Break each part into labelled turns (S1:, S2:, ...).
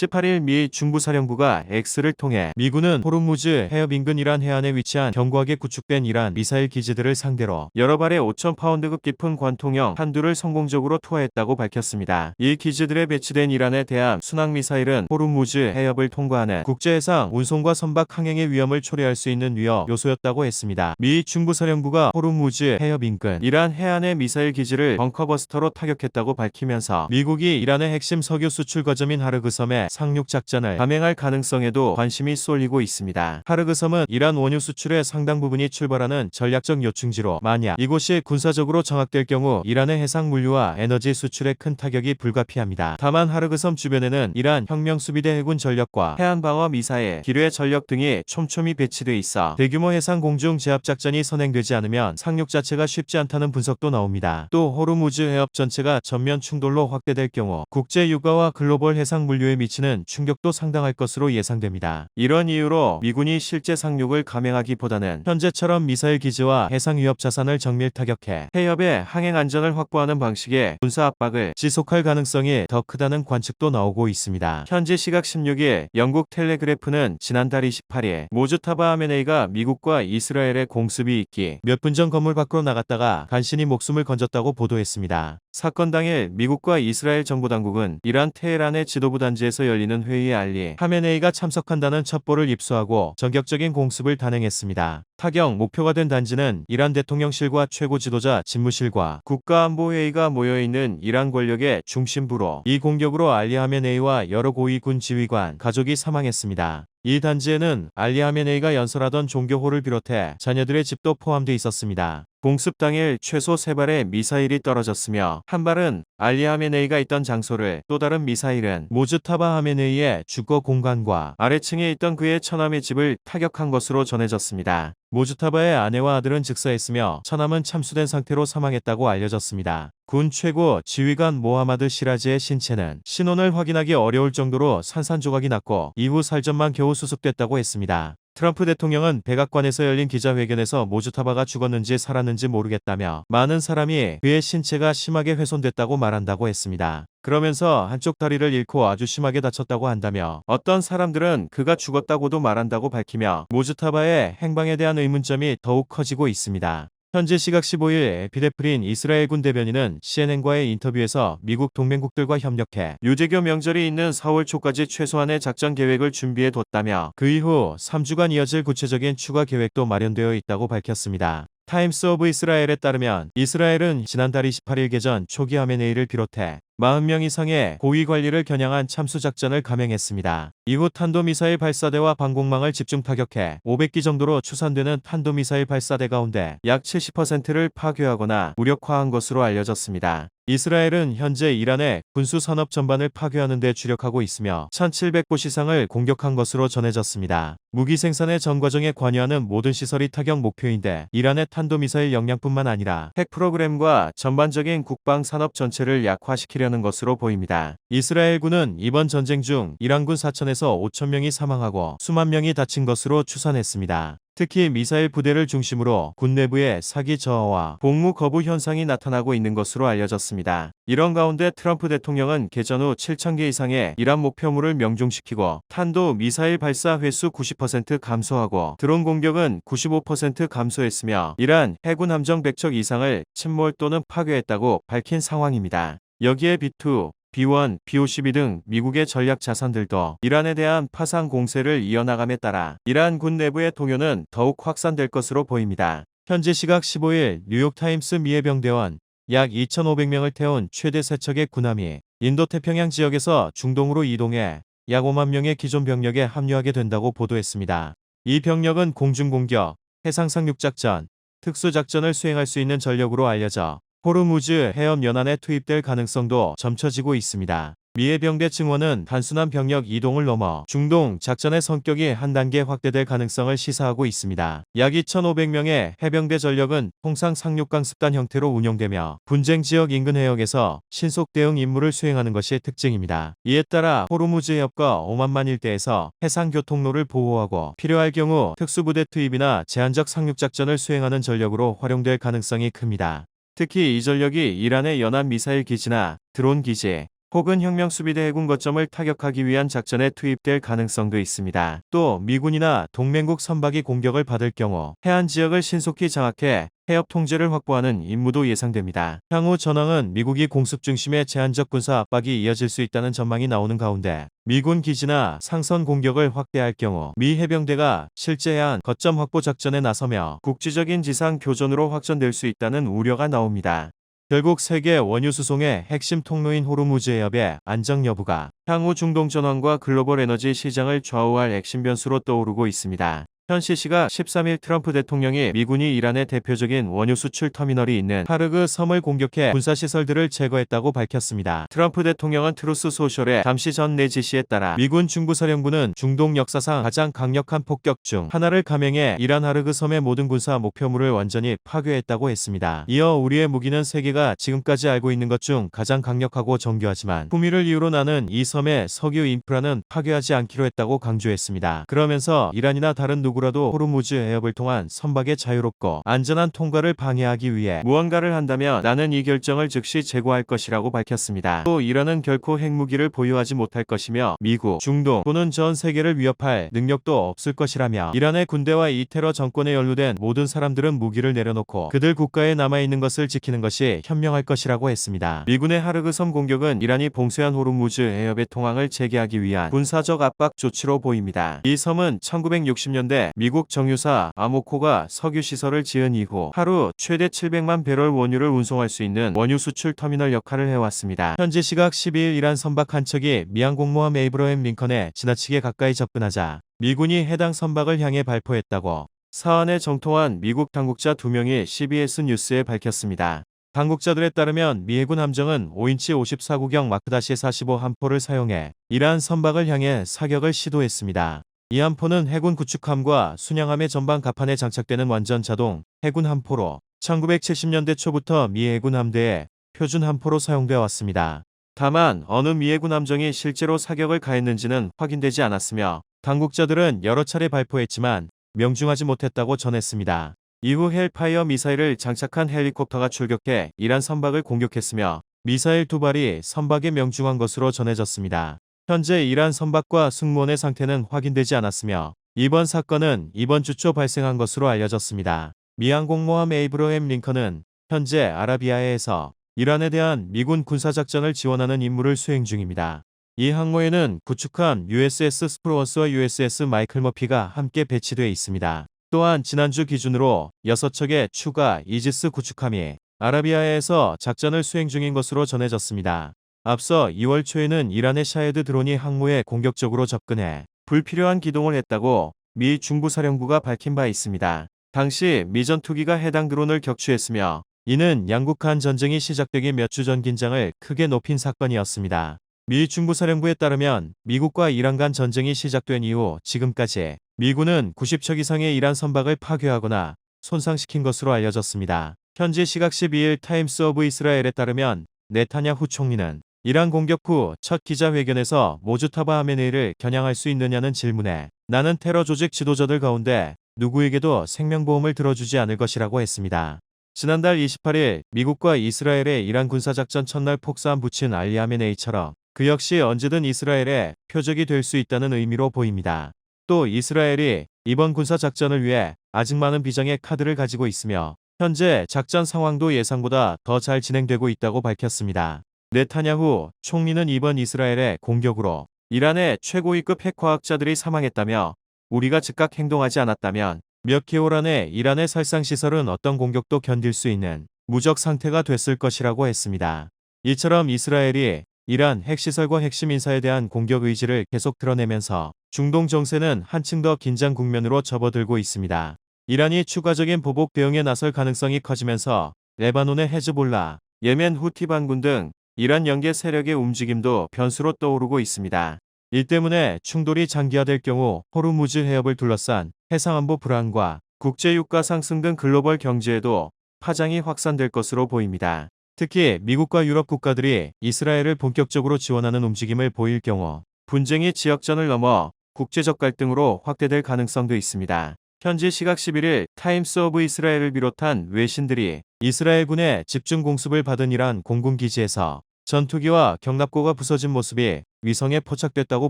S1: 18일 미 중부사령부가 X를 통해 미군은 호르무즈 해협 인근 이란 해안에 위치한 견고하게 구축된 이란 미사일 기지들을 상대로 여러 발의 5,000파운드급 깊은 관통형 한두를 성공적으로 투하했다고 밝혔습니다. 이 기지들에 배치된 이란에 대한 순항미사일은 호르무즈 해협을 통과하는 국제해상 운송과 선박 항행의 위험을 초래할 수 있는 위협 요소였다고 했습니다. 미 중부사령부가 호르무즈 해협 인근 이란 해안의 미사일 기지를 벙커버스터로 타격했다고 밝히면서 미국이 이란의 핵심 석유 수출 거점인 하르그섬의 상륙 작전을 감행할 가능성에도 관심이 쏠리고 있습니다. 하르그섬은 이란 원유 수출의 상당 부분이 출발하는 전략적 요충지로 만약 이곳이 군사적으로 장악될 경우 이란의 해상 물류와 에너지 수출에 큰 타격이 불가피합니다. 다만 하르그섬 주변에는 이란 혁명수비대 해군 전력과 해안방어 미사일, 기뢰 전력 등이 촘촘히 배치돼 있어 대규모 해상 공중 제압 작전이 선행되지 않으면 상륙 자체가 쉽지 않다는 분석도 나옵니다. 또 호르무즈 해협 전체가 전면 충돌로 확대될 경우 국제 유가와 글로벌 해상 물류에 미치는 충격도 상당할 것으로 예상됩니다. 이런 이유로 미군이 실제 상륙을 감행하기보다는 현재처럼 미사일 기지와 해상 위협 자산을 정밀 타격해 해협의 항행 안전을 확보하는 방식의 군사 압박을 지속할 가능성이 더 크다는 관측도 나오고 있습니다. 현지 시각 16일 영국 텔레그래프는 지난달 28일 모주타바 하메네이가 미국과 이스라엘의 공습이 있기 몇 분 전 건물 밖으로 나갔다가 간신히 목숨을 건졌다고 보도했습니다. 사건 당일 미국과 이스라엘 정보당국은 이란 테헤란의 지도부 단지에서 열리는 회의에 알리 하메네이가 참석한다는 첩보를 입수하고 전격적인 공습을 단행했습니다. 타격 목표가 된 단지는 이란 대통령실과 최고 지도자 집무실과 국가안보회의가 모여있는 이란 권력의 중심부로 이 공격으로 알리 하메네이와 여러 고위 군 지휘관, 가족이 사망했습니다. 이 단지에는 알리 하메네이가 연설하던 종교홀을 비롯해 자녀들의 집도 포함돼 있었습니다. 공습 당일 최소 3발의 미사일이 떨어졌으며 한 발은 알리 하메네이가 있던 장소를, 또 다른 미사일은 모주타바 하메네이의 주거 공간과 아래층에 있던 그의 처남의 집을 타격한 것으로 전해졌습니다. 모주타바의 아내와 아들은 즉사했으며 처남은 참수된 상태로 사망했다고 알려졌습니다. 군 최고 지휘관 모하마드 시라지의 신체는 신원을 확인하기 어려울 정도로 산산조각이 났고 이후 살점만 겨우 수습됐다고 했습니다. 트럼프 대통령은 백악관에서 열린 기자회견에서 모주타바가 죽었는지 살았는지 모르겠다며 많은 사람이 그의 신체가 심하게 훼손됐다고 말한다고 했습니다. 그러면서 한쪽 다리를 잃고 아주 심하게 다쳤다고 한다며 어떤 사람들은 그가 죽었다고도 말한다고 밝히며 모주타바의 행방에 대한 의문점이 더욱 커지고 있습니다. 현지 시각 15일 에피데프린 이스라엘군 대변인은 CNN과의 인터뷰에서 미국 동맹국들과 협력해 유재교 명절이 있는 4월 초까지 최소한의 작전 계획을 준비해 뒀다며 그 이후 3주간 이어질 구체적인 추가 계획도 마련되어 있다고 밝혔습니다. 타임스 오브 이스라엘에 따르면 이스라엘은 지난달 28일 개전 초기 하메네이를 비롯해 40명 이상의 고위 관리를 겨냥한 참수작전을 감행했습니다. 이후 탄도미사일 발사대와 방공망을 집중 타격해 500기 정도로 추산되는 탄도미사일 발사대 가운데 약 70%를 파괴하거나 무력화한 것으로 알려졌습니다. 이스라엘은 현재 이란의 군수 산업 전반을 파괴하는 데 주력하고 있으며 1,700곳 이상을 공격한 것으로 전해졌습니다. 무기 생산의 전 과정에 관여하는 모든 시설이 타격 목표인데 이란의 탄도미사일 역량뿐만 아니라 핵 프로그램과 전반적인 국방 산업 전체를 약화시키려는 것으로 보입니다. 이스라엘군은 이번 전쟁 중 이란군 4천에서 5천 명이 사망하고 수만 명이 다친 것으로 추산했습니다. 특히 미사일 부대를 중심으로 군 내부의 사기 저하와 복무 거부 현상이 나타나고 있는 것으로 알려졌습니다. 이런 가운데 트럼프 대통령은 개전 후 7,000개 이상의 이란 목표물을 명중시키고 탄도 미사일 발사 횟수 90% 감소하고 드론 공격은 95% 감소했으며 이란 해군 함정 100척 이상을 침몰 또는 파괴했다고 밝힌 상황입니다. 여기에 B2, B1, B-52 등 미국의 전략 자산들도 이란에 대한 파상 공세를 이어나감에 따라 이란 군 내부의 동요는 더욱 확산될 것으로 보입니다. 현지 시각 15일 뉴욕타임스 미 해병대원 약 2,500명을 태운 최대 세척의 군함이 인도태평양 지역에서 중동으로 이동해 약 5만 명의 기존 병력에 합류하게 된다고 보도했습니다. 이 병력은 공중공격, 해상상륙작전, 특수작전을 수행할 수 있는 전력으로 알려져 호르무즈 해협 연안에 투입될 가능성도 점쳐지고 있습니다. 미 해병대 증원은 단순한 병력 이동을 넘어 중동 작전의 성격이 한 단계 확대될 가능성을 시사하고 있습니다. 약 2,500명의 해병대 전력은 통상 상륙강습단 형태로 운영되며 분쟁 지역 인근 해역에서 신속 대응 임무를 수행하는 것이 특징입니다. 이에 따라 호르무즈 해협과 오만만 일대에서 해상 교통로를 보호하고 필요할 경우 특수부대 투입이나 제한적 상륙작전을 수행하는 전력으로 활용될 가능성이 큽니다. 특히 이 전력이 이란의 연안 미사일 기지나 드론 기지, 혹은 혁명수비대 해군 거점을 타격하기 위한 작전에 투입될 가능성도 있습니다. 또 미군이나 동맹국 선박이 공격을 받을 경우 해안 지역을 신속히 장악해 해협 통제를 확보하는 임무도 예상됩니다. 향후 전황은 미국이 공습 중심의 제한적 군사 압박이 이어질 수 있다는 전망이 나오는 가운데 미군 기지나 상선 공격을 확대할 경우 미 해병대가 실제 해안 거점 확보 작전에 나서며 국지적인 지상 교전으로 확전될 수 있다는 우려가 나옵니다. 결국 세계 원유 수송의 핵심 통로인 호르무즈 해협의 안정 여부가 향후 중동 전황과 글로벌 에너지 시장을 좌우할 핵심 변수로 떠오르고 있습니다. 현지 시각 13일 트럼프 대통령이 미군이 이란의 대표적인 원유 수출 터미널이 있는 하르그 섬을 공격해 군사시설들을 제거했다고 밝혔습니다. 트럼프 대통령은 트루스 소셜에 잠시 전내 지시에 따라 미군 중부사령부는 중동 역사상 가장 강력한 폭격 중 하나를 감행해 이란 하르그 섬의 모든 군사 목표물을 완전히 파괴했다고 했습니다. 이어 우리의 무기는 세계가 지금까지 알고 있는 것 중 가장 강력하고 정교하지만 품위를 이유로 나는 이 섬의 석유 인프라는 파괴하지 않기로 했다고 강조했습니다. 그러면서 이란이나 다른 누구라도 호르무즈 해협을 통한 선박의 자유롭고 안전한 통과를 방해하기 위해 무언가를 한다면 나는 이 결정을 즉시 재고할 것이라고 밝혔습니다. 또 이란은 결코 핵무기를 보유하지 못할 것이며 미국, 중동 또는 전 세계를 위협할 능력도 없을 것이라며 이란의 군대와 이 테러 정권에 연루된 모든 사람들은 무기를 내려놓고 그들 국가에 남아있는 것을 지키는 것이 현명할 것이라고 했습니다. 미군의 하르그 섬 공격은 이란이 봉쇄한 호르무즈 해협의 통항을 재개하기 위한 군사적 압박 조치로 보입니다. 이 섬은 1960년대 미국 정유사 아모코가 석유 시설을 지은 이후 하루 최대 700만 배럴 원유를 운송할 수 있는 원유 수출 터미널 역할을 해왔습니다. 현지 시각 12일 이란 선박 한 척이 미항공모함 에이브러햄 링컨에 지나치게 가까이 접근하자 미군이 해당 선박을 향해 발포했다고 사안에 정통한 미국 당국자 2명이 CBS 뉴스에 밝혔습니다. 당국자들에 따르면 미 해군 함정은 5인치 54구경 마크-45 함포를 사용해 이란 선박을 향해 사격을 시도했습니다. 이 함포는 해군 구축함과 순양함의 전방 갑판에 장착되는 완전 자동 해군 함포로 1970년대 초부터 미 해군 함대에 표준 함포로 사용되어 왔습니다. 다만 어느 미 해군 함정이 실제로 사격을 가했는지는 확인되지 않았으며 당국자들은 여러 차례 발포했지만 명중하지 못했다고 전했습니다. 이후 헬파이어 미사일을 장착한 헬리콥터가 출격해 이란 선박을 공격했으며 미사일 2발이 선박에 명중한 것으로 전해졌습니다. 현재 이란 선박과 승무원의 상태는 확인되지 않았으며 이번 사건은 이번 주 초 발생한 것으로 알려졌습니다. 미항공모함 에이브러햄 링컨은 현재 아라비아해에서 이란에 대한 미군 군사작전을 지원하는 임무를 수행 중입니다. 이 항모에는 구축함 USS 스프로원스와 USS 마이클 머피가 함께 배치되어 있습니다. 또한 지난주 기준으로 6척의 추가 이지스 구축함이 아라비아해에서 작전을 수행 중인 것으로 전해졌습니다. 앞서 2월 초에는 이란의 샤헤드 드론이 항모에 공격적으로 접근해 불필요한 기동을 했다고 미 중부사령부가 밝힌 바 있습니다. 당시 미 전투기가 해당 드론을 격추했으며 이는 양국 간 전쟁이 시작되기 몇 주 전 긴장을 크게 높인 사건이었습니다. 미 중부사령부에 따르면 미국과 이란 간 전쟁이 시작된 이후 지금까지 미군은 90척 이상의 이란 선박을 파괴하거나 손상시킨 것으로 알려졌습니다. 현지 시각 12일 타임스 오브 이스라엘에 따르면 네타냐후 총리는 이란 공격 후 첫 기자회견에서 모주타바 하메네이를 겨냥할 수 있느냐는 질문에 나는 테러 조직 지도자들 가운데 누구에게도 생명보험을 들어주지 않을 것이라고 했습니다. 지난달 28일 미국과 이스라엘의 이란 군사작전 첫날 폭사함 붙인 알리 하메네이처럼 그 역시 언제든 이스라엘의 표적이 될 수 있다는 의미로 보입니다. 또 이스라엘이 이번 군사작전을 위해 아직 많은 비장의 카드를 가지고 있으며 현재 작전 상황도 예상보다 더 잘 진행되고 있다고 밝혔습니다. 네타냐후 총리는 이번 이스라엘의 공격으로 이란의 최고위급 핵과학자들이 사망했다며 우리가 즉각 행동하지 않았다면 몇 개월 안에 이란의 살상시설은 어떤 공격도 견딜 수 있는 무적 상태가 됐을 것이라고 했습니다. 이처럼 이스라엘이 이란 핵시설과 핵심 인사에 대한 공격 의지를 계속 드러내면서 중동 정세는 한층 더 긴장 국면으로 접어들고 있습니다. 이란이 추가적인 보복 대응에 나설 가능성이 커지면서 레바논의 헤즈볼라, 예멘 후티 반군 등 이란 연계 세력의 움직임도 변수로 떠오르고 있습니다. 이 때문에 충돌이 장기화될 경우 호르무즈 해협을 둘러싼 해상안보 불안과 국제유가 상승 등 글로벌 경제에도 파장이 확산될 것으로 보입니다. 특히 미국과 유럽 국가들이 이스라엘을 본격적으로 지원하는 움직임을 보일 경우 분쟁이 지역전을 넘어 국제적 갈등으로 확대될 가능성도 있습니다. 현지 시각 11일 타임스 오브 이스라엘을 비롯한 외신들이 이스라엘군의 집중 공습을 받은 이란 공군기지에서 전투기와 경납고가 부서진 모습이 위성에 포착됐다고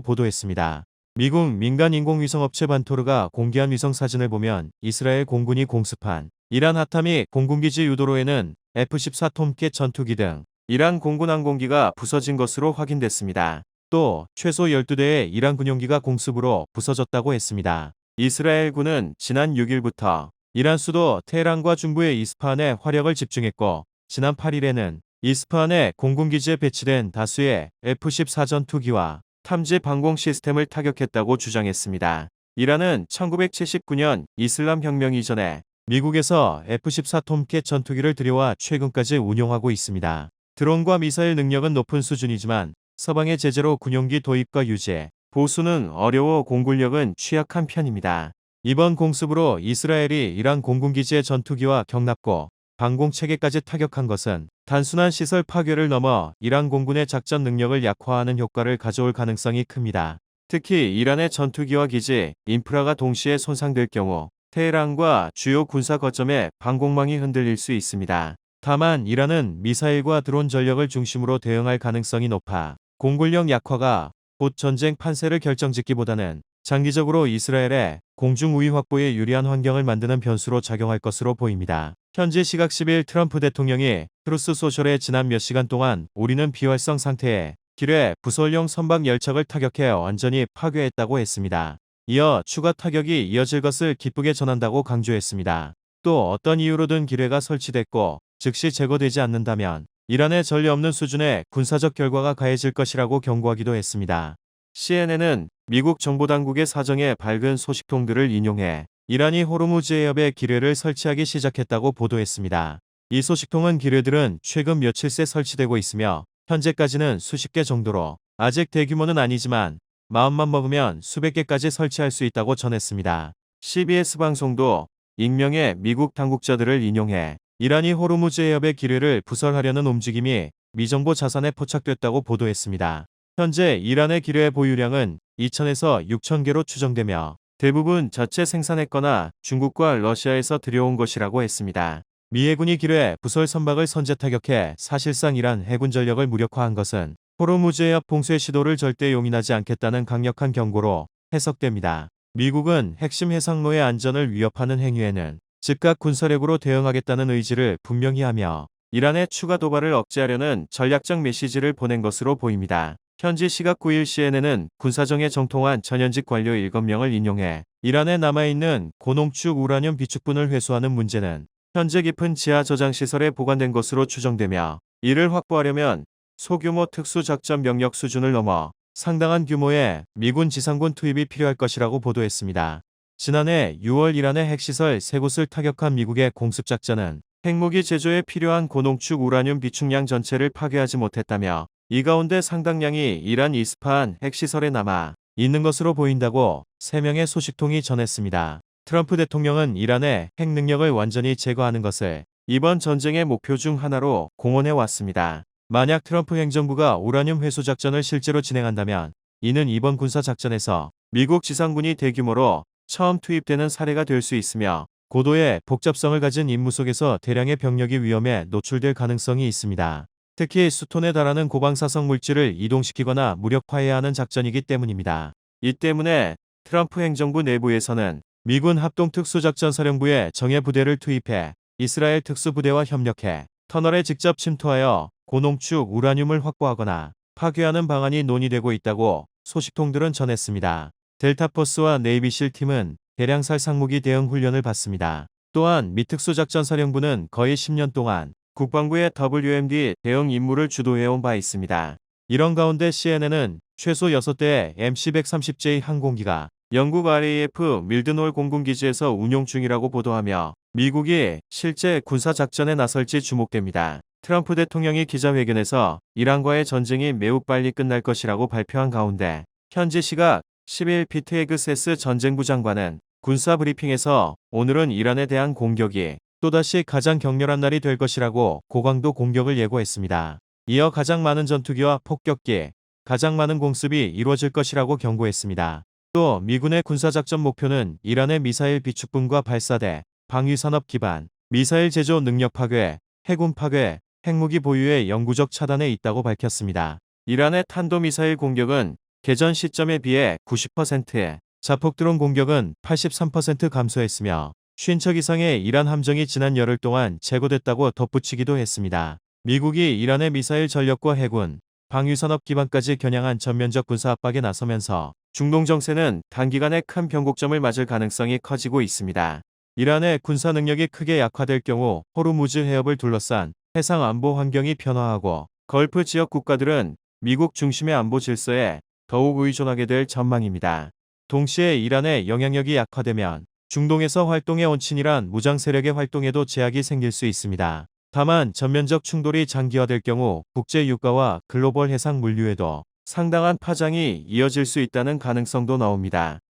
S1: 보도했습니다. 미국 민간 인공위성업체 반토르가 공개한 위성 사진을 보면 이스라엘 공군이 공습한 이란 하타미 공군기지 유도로에는 F-14 톰캣 전투기 등 이란 공군 항공기가 부서진 것으로 확인됐습니다. 또 최소 12대의 이란 군용기가 공습으로 부서졌다고 했습니다. 이스라엘군은 지난 6일부터 이란 수도 테헤란과 중부의 이스파한에 화력을 집중했고 지난 8일에는 이스파한의 공군기지에 배치된 다수의 F-14 전투기와 탐지 방공 시스템을 타격했다고 주장했습니다. 이란은 1979년 이슬람 혁명 이전에 미국에서 F-14 톰캣 전투기를 들여와 최근까지 운용하고 있습니다. 드론과 미사일 능력은 높은 수준이지만 서방의 제재로 군용기 도입과 유지, 보수는 어려워 공군력은 취약한 편입니다. 이번 공습으로 이스라엘이 이란 공군기지의 전투기와 경납고, 방공체계까지 타격한 것은 단순한 시설 파괴를 넘어 이란 공군의 작전 능력을 약화하는 효과를 가져올 가능성이 큽니다. 특히 이란의 전투기와 기지, 인프라가 동시에 손상될 경우 테헤란과 주요 군사 거점의 방공망이 흔들릴 수 있습니다. 다만 이란은 미사일과 드론 전력을 중심으로 대응할 가능성이 높아 공군력 약화가 곧 전쟁 판세를 결정짓기보다는 장기적으로 이스라엘의 공중 우위 확보에 유리한 환경을 만드는 변수로 작용할 것으로 보입니다. 현지 시각 10일 트럼프 대통령이 트루스 소셜에 지난 몇 시간 동안 우리는 비활성 상태에 길에 부설용 선박 열척을 타격해 완전히 파괴했다고 했습니다. 이어 추가 타격이 이어질 것을 기쁘게 전한다고 강조했습니다. 또 어떤 이유로든 기뢰가 설치됐고 즉시 제거되지 않는다면 이란의 전례 없는 수준의 군사적 결과가 가해질 것이라고 경고하기도 했습니다. CNN은 미국 정보당국의 사정에 밝은 소식통들을 인용해 이란이 호르무즈 해협에 기뢰를 설치하기 시작했다고 보도했습니다. 이 소식통은 기뢰들은 최근 며칠 새 설치되고 있으며 현재까지는 수십 개 정도로 아직 대규모는 아니지만 마음만 먹으면 수백 개까지 설치할 수 있다고 전했습니다. CBS 방송도 익명의 미국 당국자들을 인용해 이란이 호르무즈 해협의 기뢰를 부설하려는 움직임이 미정보 자산에 포착됐다고 보도했습니다. 현재 이란의 기뢰 보유량은 2,000에서 6,000개로 추정되며 대부분 자체 생산했거나 중국과 러시아에서 들여온 것이라고 했습니다. 미 해군이 기뢰 부설 선박을 선제 타격해 사실상 이란 해군 전력을 무력화한 것은 호르무즈 해협 봉쇄 시도를 절대 용인하지 않겠다는 강력한 경고로 해석됩니다. 미국은 핵심 해상로의 안전을 위협하는 행위에는 즉각 군사력으로 대응하겠다는 의지를 분명히 하며 이란의 추가 도발을 억제하려는 전략적 메시지를 보낸 것으로 보입니다. 현지 시각 9일 CNN은 군사정에 정통한 전현직 관료 7명을 인용해 이란에 남아있는 고농축 우라늄 비축분을 회수하는 문제는 현재 깊은 지하 저장시설에 보관된 것으로 추정되며 이를 확보하려면 소규모 특수작전 병력 수준을 넘어 상당한 규모의 미군 지상군 투입이 필요할 것이라고 보도했습니다. 지난해 6월 이란의 핵시설 3곳을 타격한 미국의 공습작전은 핵무기 제조에 필요한 고농축 우라늄 비축량 전체를 파괴하지 못했다며 이 가운데 상당량이 이란 이스파한 핵시설에 남아 있는 것으로 보인다고 3명의 소식통이 전했습니다. 트럼프 대통령은 이란의 핵 능력을 완전히 제거하는 것을 이번 전쟁의 목표 중 하나로 공언해 왔습니다. 만약 트럼프 행정부가 우라늄 회수 작전을 실제로 진행한다면 이는 이번 군사작전에서 미국 지상군이 대규모로 처음 투입되는 사례가 될 수 있으며 고도의 복잡성을 가진 임무 속에서 대량의 병력이 위험에 노출될 가능성이 있습니다. 특히 수톤에 달하는 고방사성 물질을 이동시키거나 무력화해야 하는 작전이기 때문입니다. 이 때문에 트럼프 행정부 내부에서는 미군 합동특수작전사령부에 정예부대를 투입해 이스라엘 특수부대와 협력해 터널에 직접 침투하여 고농축 우라늄을 확보하거나 파괴하는 방안이 논의되고 있다고 소식통들은 전했습니다. 델타포스와 네이비실 팀은 대량살 상무기 대응 훈련을 받습니다. 또한 미 특수작전사령부는 거의 10년 동안 국방부의 WMD 대응 임무를 주도해온 바 있습니다. 이런 가운데 CNN은 최소 6대의 MC-130J 항공기가 영국 RAF 밀드놀 공군기지에서 운용 중이라고 보도하며 미국이 실제 군사작전에 나설지 주목됩니다. 트럼프 대통령이 기자회견에서 이란과의 전쟁이 매우 빨리 끝날 것이라고 발표한 가운데 현지 시각 10일 피트 헤그세스 전쟁부 장관은 군사 브리핑에서 오늘은 이란에 대한 공격이 또다시 가장 격렬한 날이 될 것이라고 고강도 공격을 예고했습니다. 이어 가장 많은 전투기와 폭격기, 가장 많은 공습이 이루어질 것이라고 경고했습니다. 또 미군의 군사작전 목표는 이란의 미사일 비축분과 발사대, 방위산업 기반, 미사일 제조 능력 파괴, 해군 파괴, 핵무기 보유의 영구적 차단에 있다고 밝혔습니다. 이란의 탄도미사일 공격은 개전 시점에 비해 90%, 자폭 드론 공격은 83% 감소했으며 50척 이상의 이란 함정이 지난 열흘 동안 제거됐다고 덧붙이기도 했습니다. 미국이 이란의 미사일 전력과 해군, 방위산업 기반까지 겨냥한 전면적 군사 압박에 나서면서 중동 정세는 단기간에 큰 변곡점을 맞을 가능성이 커지고 있습니다. 이란의 군사 능력이 크게 약화될 경우 호르무즈 해협을 둘러싼 해상 안보 환경이 변화하고 걸프 지역 국가들은 미국 중심의 안보 질서에 더욱 의존하게 될 전망입니다. 동시에 이란의 영향력이 약화되면 중동에서 활동해 온 친이란 무장 세력의 활동에도 제약이 생길 수 있습니다. 다만 전면적 충돌이 장기화될 경우 국제 유가와 글로벌 해상 물류에도 상당한 파장이 이어질 수 있다는 가능성도 나옵니다.